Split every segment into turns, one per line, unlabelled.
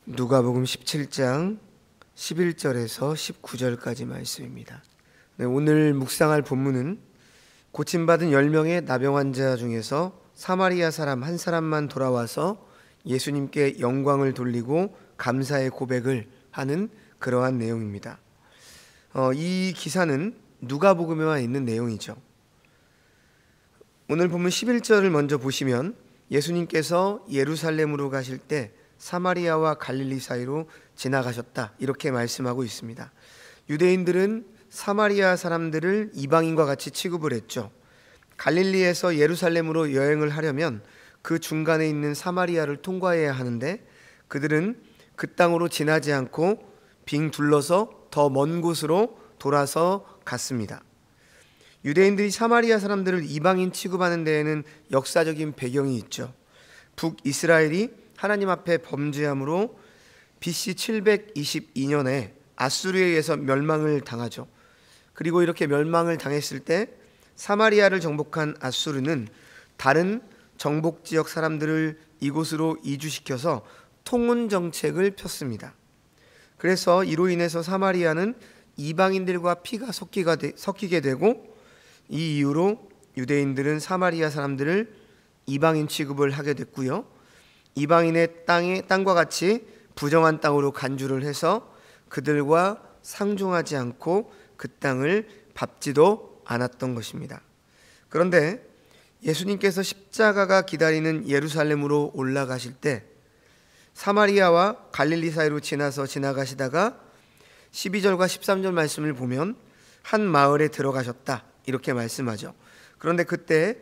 누가복음 17장 11절에서 19절까지 말씀입니다. 네, 오늘 묵상할 본문은 고침받은 10명의 나병 환자 중에서 사마리아 사람 한 사람만 돌아와서 예수님께 영광을 돌리고 감사의 고백을 하는 그러한 내용입니다. 이 기사는 누가복음에만 있는 내용이죠. 오늘 본문 11절을 먼저 보시면 예수님께서 예루살렘으로 가실 때 사마리아와 갈릴리 사이로 지나가셨다, 이렇게 말씀하고 있습니다. 유대인들은 사마리아 사람들을 이방인과 같이 취급을 했죠. 갈릴리에서 예루살렘으로 여행을 하려면 그 중간에 있는 사마리아를 통과해야 하는데 그들은 그 땅으로 지나지 않고 빙 둘러서 더 먼 곳으로 돌아서 갔습니다. 유대인들이 사마리아 사람들을 이방인 취급하는 데에는 역사적인 배경이 있죠. 북이스라엘이 하나님 앞에 범죄함으로 BC 722년에 아수르에 의해서 멸망을 당하죠. 그리고 이렇게 멸망을 당했을 때 사마리아를 정복한 아수르는 다른 정복 지역 사람들을 이곳으로 이주시켜서 통운 정책을 폈습니다. 그래서 이로 인해서 사마리아는 이방인들과 피가 섞이게 되고, 이 이유로 유대인들은 사마리아 사람들을 이방인 취급을 하게 됐고요. 이방인의 땅과 같이 부정한 땅으로 간주를 해서 그들과 상종하지 않고 그 땅을 밟지도 않았던 것입니다. 그런데 예수님께서 십자가가 기다리는 예루살렘으로 올라가실 때 사마리아와 갈릴리 사이로 지나가시다가 12절과 13절 말씀을 보면 한 마을에 들어가셨다, 이렇게 말씀하죠. 그런데 그때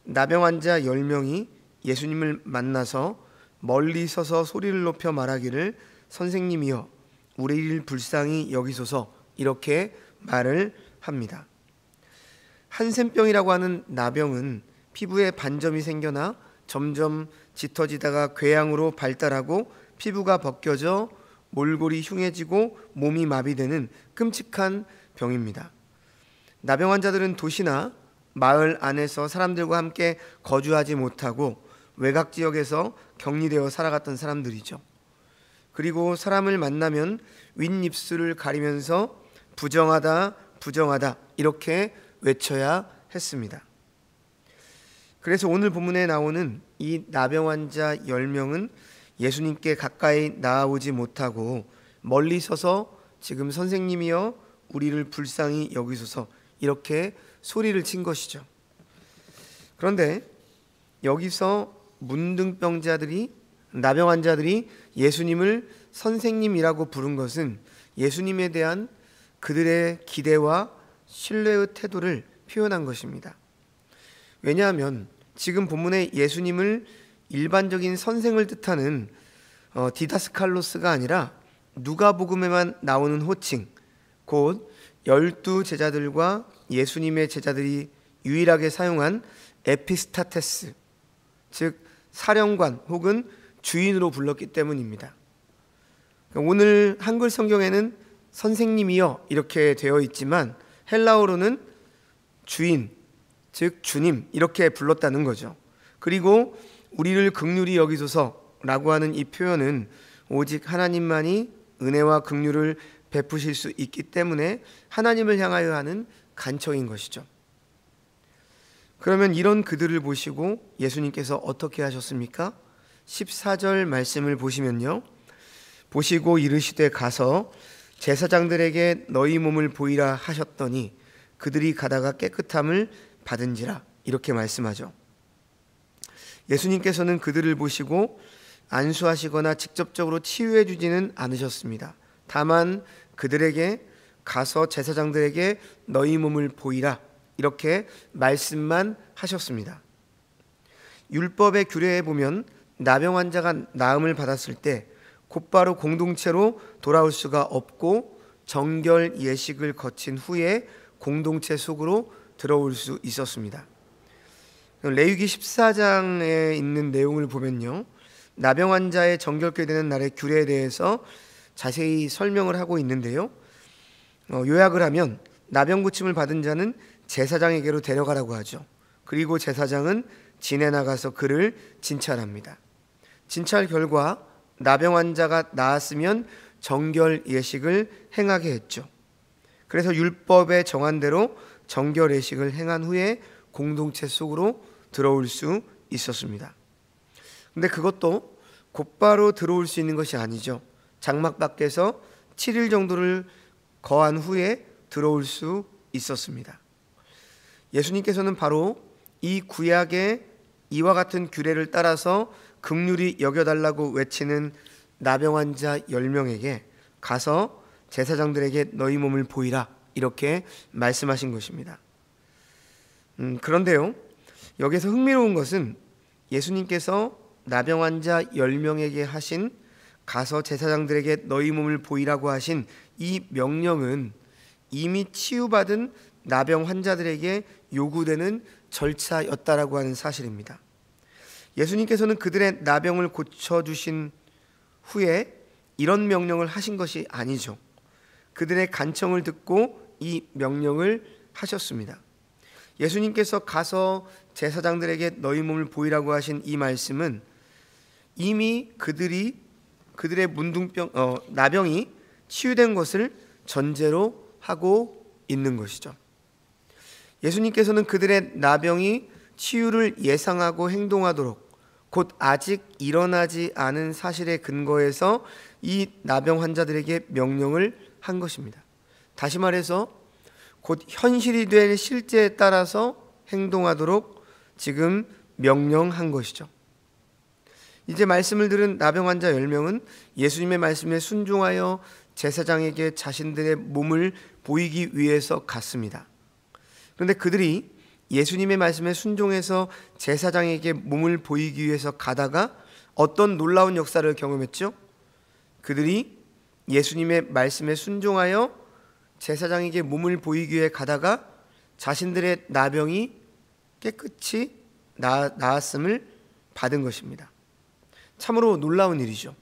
나병 환자 10명이 예수님을 만나서 멀리 서서 소리를 높여 말하기를 선생님이여 우리를 불쌍히 여기소서, 이렇게 말을 합니다. 한센병이라고 하는 나병은 피부에 반점이 생겨나 점점 짙어지다가 궤양으로 발달하고 피부가 벗겨져 몰골이 흉해지고 몸이 마비되는 끔찍한 병입니다. 나병 환자들은 도시나 마을 안에서 사람들과 함께 거주하지 못하고 외곽 지역에서 격리되어 살아갔던 사람들이죠. 그리고 사람을 만나면 윗입술을 가리면서 부정하다, 부정하다, 이렇게 외쳐야 했습니다. 그래서 오늘 본문에 나오는 이 나병 환자 10명은 예수님께 가까이 나아오지 못하고 멀리 서서 지금 선생님이여 우리를 불쌍히 여기소서, 이렇게 소리를 친 것이죠. 그런데 여기서 문둥병자들이, 나병 환자들이 예수님을 선생님이라고 부른 것은 예수님에 대한 그들의 기대와 신뢰의 태도를 표현한 것입니다. 왜냐하면 지금 본문에 예수님을 일반적인 선생을 뜻하는 디다스칼로스가 아니라 누가복음에만 나오는 호칭, 곧 12제자들과 예수님의 제자들이 유일하게 사용한 에피스타테스, 즉 사령관 혹은 주인으로 불렀기 때문입니다. 오늘 한글 성경에는 선생님이여 이렇게 되어 있지만 헬라어로는 주인, 즉 주님, 이렇게 불렀다는 거죠. 그리고 우리를 긍휼히 여기소서라고 하는 이 표현은 오직 하나님만이 은혜와 긍휼을 베푸실 수 있기 때문에 하나님을 향하여 하는 간청인 것이죠. 그러면 이런 그들을 보시고 예수님께서 어떻게 하셨습니까? 14절 말씀을 보시면요, 보시고 이르시되 가서 제사장들에게 너희 몸을 보이라 하셨더니 그들이 가다가 깨끗함을 받은지라, 이렇게 말씀하죠. 예수님께서는 그들을 보시고 안수하시거나 직접적으로 치유해 주지는 않으셨습니다. 다만 그들에게 가서 제사장들에게 너희 몸을 보이라, 이렇게 말씀만 하셨습니다. 율법의 규례에 보면 나병 환자가 나음을 받았을 때 곧바로 공동체로 돌아올 수가 없고 정결 예식을 거친 후에 공동체 속으로 들어올 수 있었습니다. 레위기 14장에 있는 내용을 보면요, 나병 환자의 정결케 되는 날의 규례에 대해서 자세히 설명을 하고 있는데요, 요약을 하면 나병 고침을 받은 자는 제사장에게로 데려가라고 하죠. 그리고 제사장은 진에 나가서 그를 진찰합니다. 진찰 결과 나병 환자가 나았으면 정결 예식을 행하게 했죠. 그래서 율법에 정한 대로 정결 예식을 행한 후에 공동체 속으로 들어올 수 있었습니다. 근데 그것도 곧바로 들어올 수 있는 것이 아니죠. 장막 밖에서 7일 정도를 거한 후에 들어올 수 있었습니다. 예수님께서는 바로 이 구약의 이와 같은 규례를 따라서 긍휼히 여겨달라고 외치는 나병 환자 10명에게 가서 제사장들에게 너희 몸을 보이라 이렇게 말씀하신 것입니다. 그런데요, 여기서 흥미로운 것은 예수님께서 나병 환자 10명에게 하신 가서 제사장들에게 너희 몸을 보이라고 하신 이 명령은 이미 치유받은 나병 환자들에게 요구되는 절차였다라고 하는 사실입니다. 예수님께서는 그들의 나병을 고쳐주신 후에 이런 명령을 하신 것이 아니죠. 그들의 간청을 듣고 이 명령을 하셨습니다. 예수님께서 가서 제사장들에게 너희 몸을 보이라고 하신 이 말씀은 이미 그들의 나병이 치유된 것을 전제로 하고 있는 것이죠. 예수님께서는 그들의 나병이 치유를 예상하고 행동하도록 곧 아직 일어나지 않은 사실에 근거해서 이 나병 환자들에게 명령을 한 것입니다. 다시 말해서 곧 현실이 될 실제에 따라서 행동하도록 지금 명령한 것이죠. 이제 말씀을 들은 나병 환자 10명은 예수님의 말씀에 순종하여 제사장에게 자신들의 몸을 보이기 위해서 갔습니다. 그런데 그들이 예수님의 말씀에 순종해서 제사장에게 몸을 보이기 위해서 가다가 어떤 놀라운 역사를 경험했죠? 그들이 예수님의 말씀에 순종하여 제사장에게 몸을 보이기 위해 가다가 자신들의 나병이 깨끗이 나았음을 받은 것입니다. 참으로 놀라운 일이죠.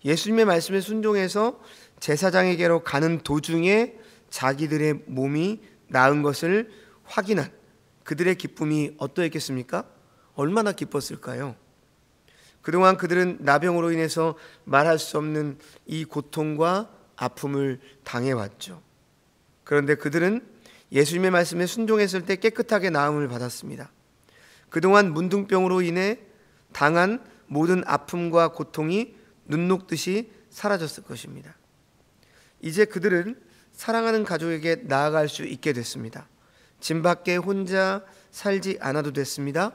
예수님의 말씀에 순종해서 제사장에게로 가는 도중에 자기들의 몸이 나은 것을 확인한 그들의 기쁨이 어떠했겠습니까? 얼마나 기뻤을까요? 그동안 그들은 나병으로 인해서 말할 수 없는 이 고통과 아픔을 당해왔죠. 그런데 그들은 예수님의 말씀에 순종했을 때 깨끗하게 나음을 받았습니다. 그동안 문둥병으로 인해 당한 모든 아픔과 고통이 눈 녹듯이 사라졌을 것입니다. 이제 그들은 사랑하는 가족에게 나아갈 수 있게 됐습니다. 집 밖에 혼자 살지 않아도 됐습니다.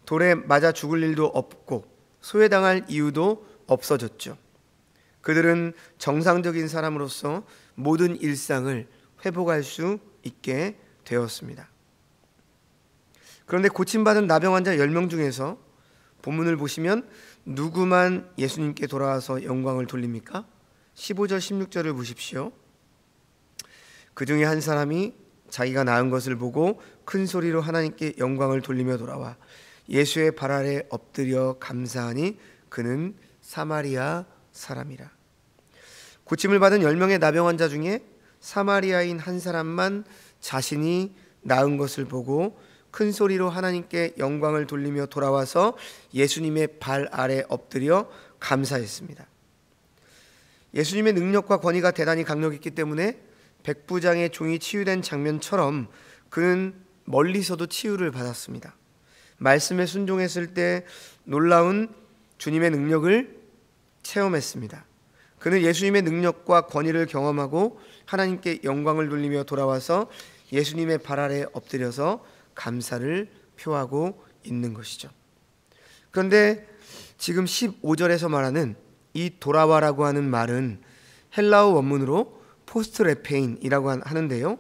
돌에 맞아 죽을 일도 없고 소외당할 이유도 없어졌죠. 그들은 정상적인 사람으로서 모든 일상을 회복할 수 있게 되었습니다. 그런데 고침받은 나병 환자 10명 중에서 본문을 보시면 누구만 예수님께 돌아와서 영광을 돌립니까? 15절 16절을 보십시오. 그 중에 한 사람이 자기가 나은 것을 보고 큰 소리로 하나님께 영광을 돌리며 돌아와 예수의 발 아래 엎드려 감사하니 그는 사마리아 사람이라. 고침을 받은 10명의 나병 환자 중에 사마리아인 한 사람만 자신이 나은 것을 보고 큰 소리로 하나님께 영광을 돌리며 돌아와서 예수님의 발 아래 엎드려 감사했습니다. 예수님의 능력과 권위가 대단히 강력했기 때문에 백부장의 종이 치유된 장면처럼 그는 멀리서도 치유를 받았습니다. 말씀에 순종했을 때 놀라운 주님의 능력을 체험했습니다. 그는 예수님의 능력과 권위를 경험하고 하나님께 영광을 돌리며 돌아와서 예수님의 발 아래 엎드려서 감사를 표하고 있는 것이죠. 그런데 지금 15절에서 말하는 이 돌아와라고 하는 말은 헬라어 원문으로 포스트레페인이라고 하는데요.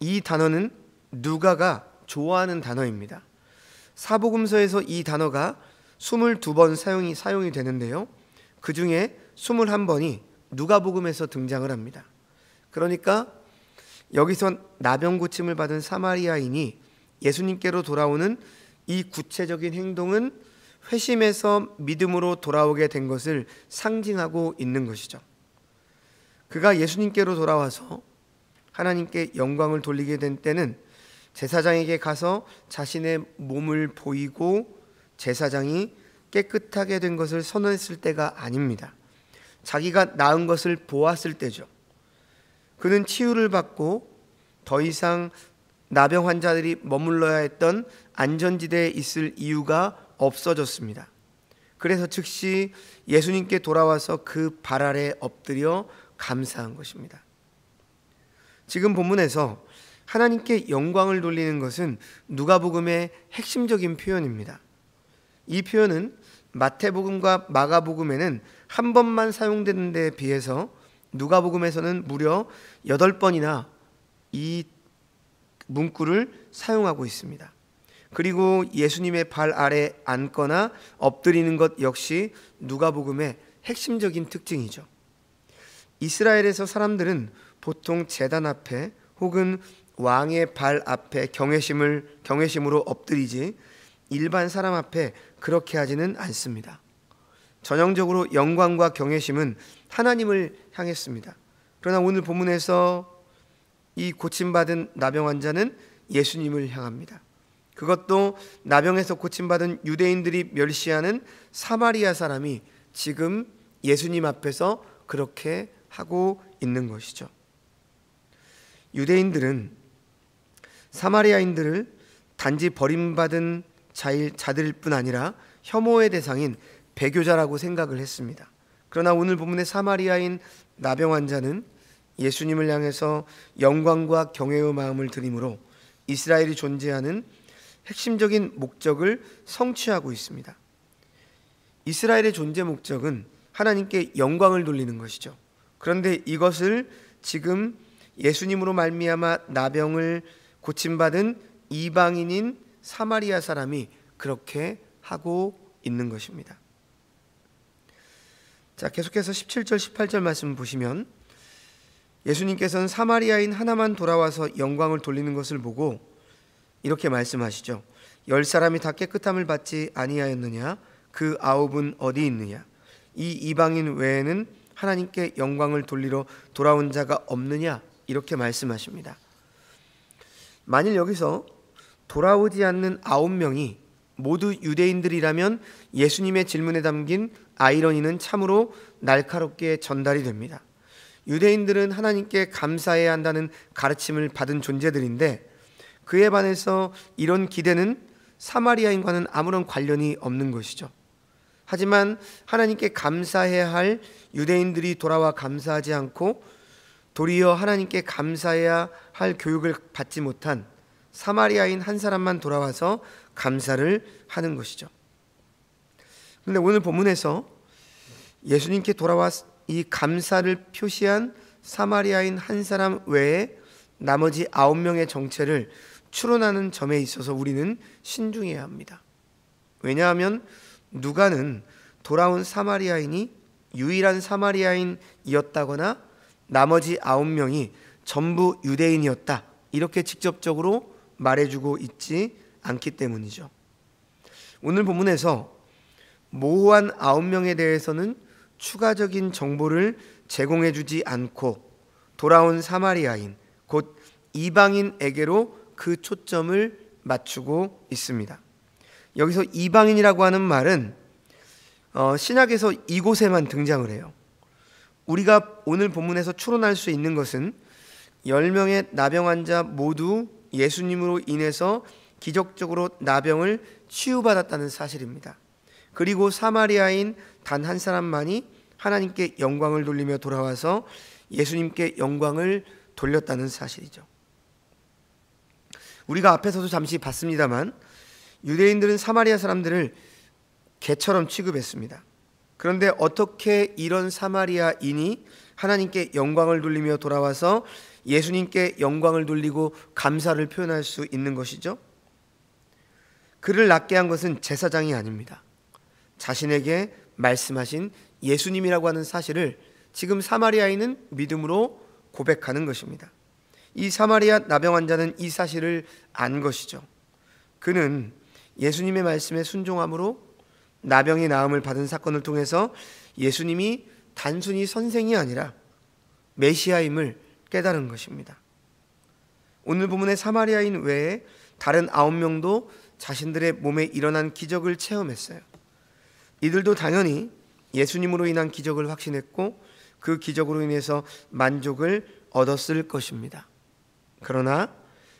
이 단어는 누가가 좋아하는 단어입니다. 사복음서에서 이 단어가 22번 사용이 되는데요. 그 중에 21번이 누가복음에서 등장을 합니다. 그러니까 여기서 나병 고침을 받은 사마리아인이 예수님께로 돌아오는 이 구체적인 행동은 회심해서 믿음으로 돌아오게 된 것을 상징하고 있는 것이죠. 그가 예수님께로 돌아와서 하나님께 영광을 돌리게 된 때는 제사장에게 가서 자신의 몸을 보이고 제사장이 깨끗하게 된 것을 선언했을 때가 아닙니다. 자기가 나은 것을 보았을 때죠. 그는 치유를 받고 더 이상 나병 환자들이 머물러야 했던 안전지대에 있을 이유가 없어졌습니다. 그래서 즉시 예수님께 돌아와서 그 발 아래 엎드려 감사한 것입니다. 지금 본문에서 하나님께 영광을 돌리는 것은 누가복음의 핵심적인 표현입니다. 이 표현은 마태복음과 마가복음에는 한 번만 사용되는 데에 비해서 누가복음에서는 무려 8번이나 이 문구를 사용하고 있습니다. 그리고 예수님의 발 아래 앉거나 엎드리는 것 역시 누가복음의 핵심적인 특징이죠. 이스라엘에서 사람들은 보통 제단 앞에 혹은 왕의 발 앞에 경외심으로 엎드리지 일반 사람 앞에 그렇게 하지는 않습니다. 전형적으로 영광과 경외심은 하나님을 향했습니다. 그러나 오늘 본문에서 이 고침받은 나병 환자는 예수님을 향합니다. 그것도 나병에서 고침받은 유대인들이 멸시하는 사마리아 사람이 지금 예수님 앞에서 그렇게 하고 있는 것이죠. 유대인들은 사마리아인들을 단지 버림받은 자들일 뿐 아니라 혐오의 대상인 배교자라고 생각을 했습니다. 그러나 오늘 본문의 사마리아인 나병 환자는 예수님을 향해서 영광과 경외의 마음을 드림으로 이스라엘이 존재하는 핵심적인 목적을 성취하고 있습니다. 이스라엘의 존재 목적은 하나님께 영광을 돌리는 것이죠. 그런데 이것을 지금 예수님으로 말미암아 나병을 고침받은 이방인인 사마리아 사람이 그렇게 하고 있는 것입니다. 자, 계속해서 17절 18절 말씀 보시면 예수님께서는 사마리아인 하나만 돌아와서 영광을 돌리는 것을 보고 이렇게 말씀하시죠. 10사람이 다 깨끗함을 받지 아니하였느냐? 그 9은 어디 있느냐? 이 이방인 외에는 하나님께 영광을 돌리러 돌아온 자가 없느냐? 이렇게 말씀하십니다. 만일 여기서 돌아오지 않는 9명이 모두 유대인들이라면 예수님의 질문에 담긴 아이러니는 참으로 날카롭게 전달이 됩니다. 유대인들은 하나님께 감사해야 한다는 가르침을 받은 존재들인데 그에 반해서 이런 기대는 사마리아인과는 아무런 관련이 없는 것이죠. 하지만 하나님께 감사해야 할 유대인들이 돌아와 감사하지 않고 도리어 하나님께 감사해야 할 교육을 받지 못한 사마리아인 한 사람만 돌아와서 감사를 하는 것이죠. 그런데 오늘 본문에서 예수님께 돌아와 이 감사를 표시한 사마리아인 한 사람 외에 나머지 9명의 정체를 추론하는 점에 있어서 우리는 신중해야 합니다. 왜냐하면 누가는 돌아온 사마리아인이 유일한 사마리아인이었다거나 나머지 9명이 전부 유대인이었다 이렇게 직접적으로 말해주고 있지 않기 때문이죠. 오늘 본문에서 모호한 9명에 대해서는 추가적인 정보를 제공해주지 않고 돌아온 사마리아인 곧 이방인에게로 그 초점을 맞추고 있습니다. 여기서 이방인이라고 하는 말은 신약에서 이곳에만 등장을 해요. 우리가 오늘 본문에서 추론할 수 있는 것은 10명의 나병 환자 모두 예수님으로 인해서 기적적으로 나병을 치유받았다는 사실입니다. 그리고 사마리아인 단 한 사람만이 하나님께 영광을 돌리며 돌아와서 예수님께 영광을 돌렸다는 사실이죠. 우리가 앞에서도 잠시 봤습니다만 유대인들은 사마리아 사람들을 개처럼 취급했습니다. 그런데 어떻게 이런 사마리아인이 하나님께 영광을 돌리며 돌아와서 예수님께 영광을 돌리고 감사를 표현할 수 있는 것이죠? 그를 낫게 한 것은 제사장이 아닙니다. 자신에게 말씀하신 예수님이라고 하는 사실을 지금 사마리아인은 믿음으로 고백하는 것입니다. 이 사마리아 나병 환자는 이 사실을 안 것이죠. 그는 예수님의 말씀에 순종함으로 나병이 나음을 받은 사건을 통해서 예수님이 단순히 선생이 아니라 메시아임을 깨달은 것입니다. 오늘 본문의 사마리아인 외에 다른 9명도 자신들의 몸에 일어난 기적을 체험했어요. 이들도 당연히 예수님으로 인한 기적을 확신했고 그 기적으로 인해서 만족을 얻었을 것입니다. 그러나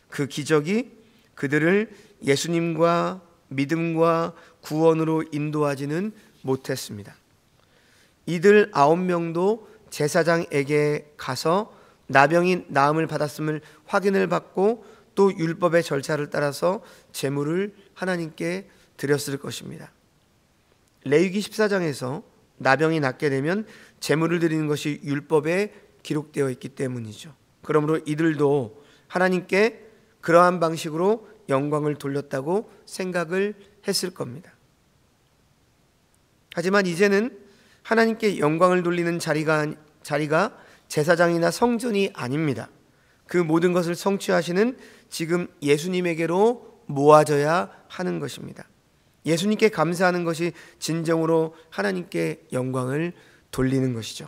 그 기적이 그들을 예수님과 믿음과 구원으로 인도하지는 못했습니다. 이들 9명도 제사장에게 가서 나병이 나음을 받았음을 확인을 받고 또 율법의 절차를 따라서 제물을 하나님께 드렸을 것입니다. 레위기 14장에서 나병이 낫게 되면 제물을 드리는 것이 율법에 기록되어 있기 때문이죠. 그러므로 이들도 하나님께 그러한 방식으로 영광을 돌렸다고 생각을 했을 겁니다. 하지만 이제는 하나님께 영광을 돌리는 자리가 제사장이나 성전이 아닙니다. 그 모든 것을 성취하시는 지금 예수님에게로 모아져야 하는 것입니다. 예수님께 감사하는 것이 진정으로 하나님께 영광을 돌리는 것이죠.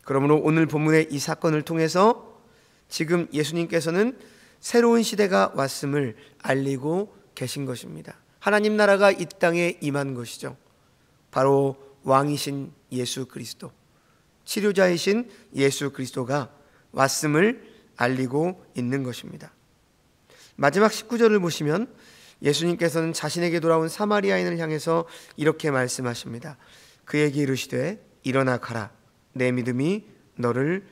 그러므로 오늘 본문의 이 사건을 통해서 지금 예수님께서는 새로운 시대가 왔음을 알리고 계신 것입니다. 하나님 나라가 이 땅에 임한 것이죠. 바로 왕이신 예수 그리스도, 치료자이신 예수 그리스도가 왔음을 알리고 있는 것입니다. 마지막 19절을 보시면 예수님께서는 자신에게 돌아온 사마리아인을 향해서 이렇게 말씀하십니다. 그에게 이르시되 일어나 가라, 내 믿음이 너를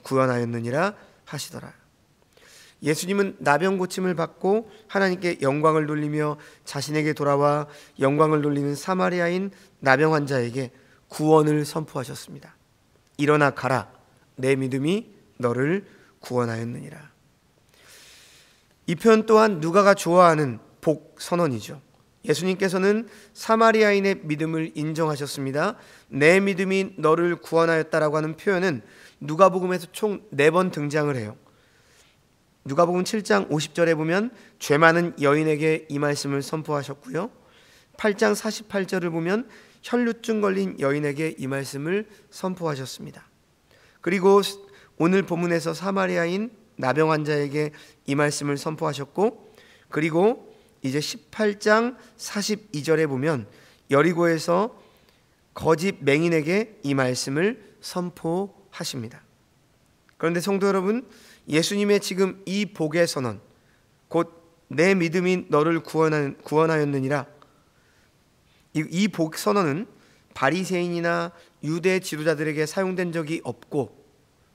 구원하였느니라 하시더라. 예수님은 나병 고침을 받고 하나님께 영광을 돌리며 자신에게 돌아와 영광을 돌리는 사마리아인 나병 환자에게 구원을 선포하셨습니다. 일어나 가라, 내 믿음이 너를 구원하였느니라. 이 표현 또한 누가가 좋아하는 복 선언이죠. 예수님께서는 사마리아인의 믿음을 인정하셨습니다. 내 믿음이 너를 구원하였다라고 하는 표현은 누가복음에서 총 4번 등장을 해요. 누가복음 7장 50절에 보면 죄 많은 여인에게 이 말씀을 선포하셨고요. 8장 48절을 보면 혈루증 걸린 여인에게 이 말씀을 선포하셨습니다. 그리고 오늘 본문에서 사마리아인 나병 환자에게 이 말씀을 선포하셨고, 그리고 이제 18장 42절에 보면 여리고에서 거짓 맹인에게 이 말씀을 선포하십니다. 그런데 성도 여러분, 예수님의 지금 이 복의 선언, 곧 내 믿음이 너를 구원하였느니라, 이 복 선언은 바리새인이나 유대 지도자들에게 사용된 적이 없고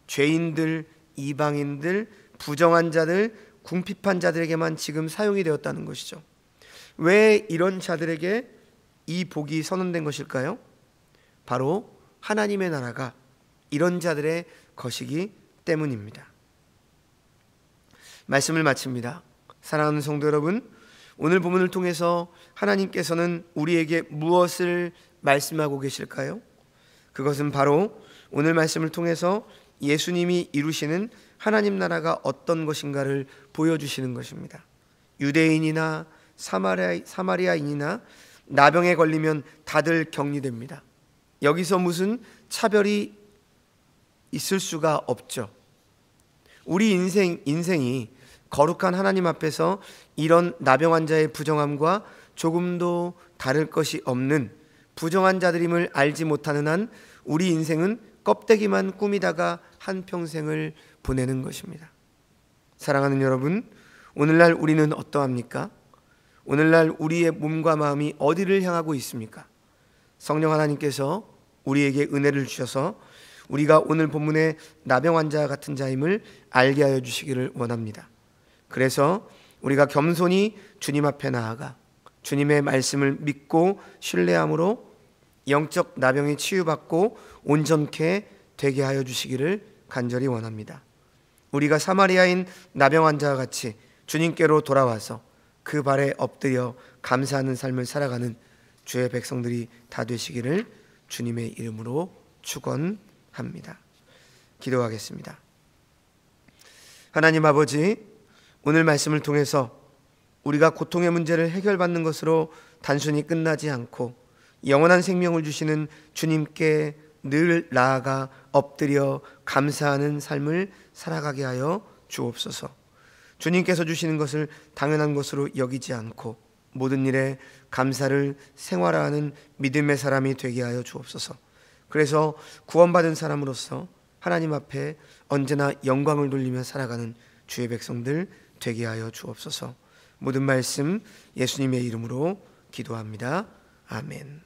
죄인들, 이방인들, 부정한 자들, 궁핍한 자들에게만 지금 사용이 되었다는 것이죠. 왜 이런 자들에게 이 복이 선언된 것일까요? 바로 하나님의 나라가 이런 자들의 것이기 때문입니다. 말씀을 마칩니다. 사랑하는 성도 여러분, 오늘 본문을 통해서 하나님께서는 우리에게 무엇을 말씀하고 계실까요? 그것은 바로 오늘 말씀을 통해서 예수님이 이루시는 하나님 나라가 어떤 것인가를 보여주시는 것입니다. 유대인이나 사마리아인이나 나병에 걸리면 다들 격리됩니다. 여기서 무슨 차별이 있을 수가 없죠. 우리 인생이 거룩한 하나님 앞에서 이런 나병 환자의 부정함과 조금도 다를 것이 없는 부정한 자들임을 알지 못하는 한 우리 인생은 껍데기만 꾸미다가 한평생을 보내는 것입니다. 사랑하는 여러분, 오늘날 우리는 어떠합니까? 오늘날 우리의 몸과 마음이 어디를 향하고 있습니까? 성령 하나님께서 우리에게 은혜를 주셔서 우리가 오늘 본문의 나병 환자 같은 자임을 알게 하여 주시기를 원합니다. 그래서 우리가 겸손히 주님 앞에 나아가 주님의 말씀을 믿고 신뢰함으로 영적 나병이 치유받고 온전케 되게 하여 주시기를 간절히 원합니다. 우리가 사마리아인 나병 환자와 같이 주님께로 돌아와서 그 발에 엎드려 감사하는 삶을 살아가는 주의 백성들이 다 되시기를 주님의 이름으로 축원합니다. 기도하겠습니다. 하나님 아버지, 오늘 말씀을 통해서 우리가 고통의 문제를 해결받는 것으로 단순히 끝나지 않고 영원한 생명을 주시는 주님께 늘 나아가 엎드려 감사하는 삶을 살아가게 하여 주옵소서. 주님께서 주시는 것을 당연한 것으로 여기지 않고 모든 일에 감사를 생활화하는 믿음의 사람이 되게 하여 주옵소서. 그래서 구원받은 사람으로서 하나님 앞에 언제나 영광을 돌리며 살아가는 주의 백성들 되게 하여 주옵소서. 모든 말씀 예수님의 이름으로 기도합니다. 아멘.